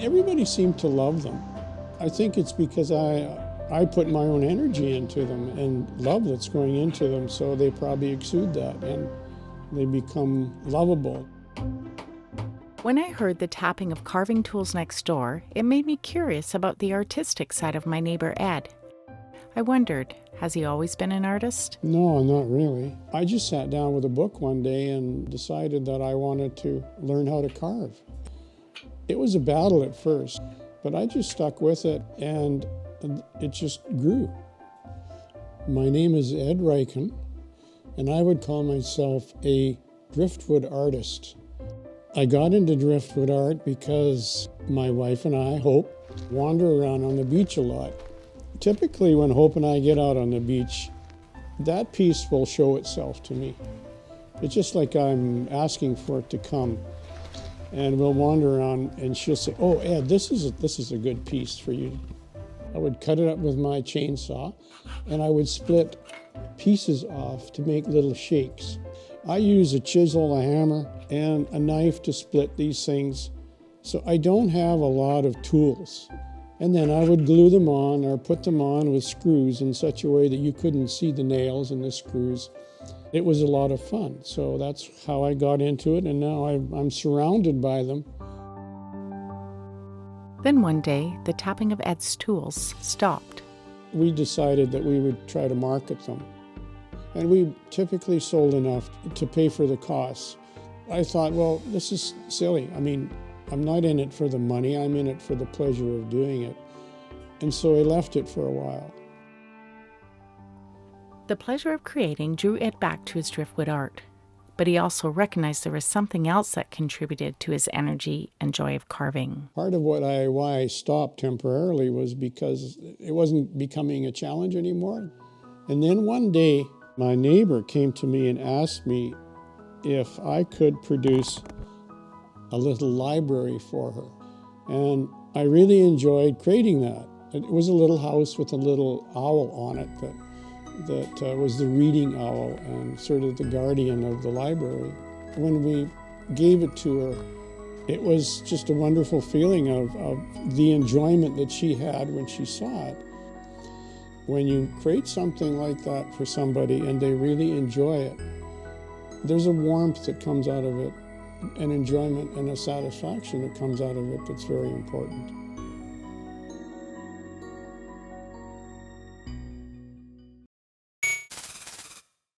Everybody seemed to love them. I think it's because I put my own energy into them and love that's going into them, so they probably exude that and they become lovable. When I heard the tapping of carving tools next door, it made me curious about the artistic side of my neighbor Ed. I wondered, has he always been an artist? No, not really. I just sat down with a book one day and decided that I wanted to learn how to carve. It was a battle at first, but I just stuck with it and it just grew. My name is Ed Rychkun, and I would call myself a driftwood artist. I got into driftwood art because my wife and I, Hope, wander around on the beach a lot. Typically when Hope and I get out on the beach, that piece will show itself to me. It's just like I'm asking for it to come. And we'll wander around and she'll say, "Oh, Ed, this is a good piece for you." I would cut it up with my chainsaw and I would split pieces off to make little shakes. I use a chisel, a hammer, and a knife to split these things. So I don't have a lot of tools. And then I would glue them on or put them on with screws in such a way that you couldn't see the nails and the screws. It was a lot of fun. So that's how I got into it, and now I'm surrounded by them. Then one day, the tapping of Ed's tools stopped. We decided that we would try to market them. And we typically sold enough to pay for the costs. I thought, well, this is silly. I mean, I'm not in it for the money, I'm in it for the pleasure of doing it. And so I left it for a while. The pleasure of creating drew Ed back to his driftwood art, but he also recognized there was something else that contributed to his energy and joy of carving. Part of why I stopped temporarily was because it wasn't becoming a challenge anymore. And then one day, my neighbor came to me and asked me if I could produce a little library for her. And I really enjoyed creating that. It was a little house with a little owl on it that was the reading owl and sort of the guardian of the library. When we gave it to her, it was just a wonderful feeling of the enjoyment that she had when she saw it. When you create something like that for somebody and they really enjoy it, there's a warmth that comes out of it, an enjoyment and a satisfaction that comes out of it that's very important.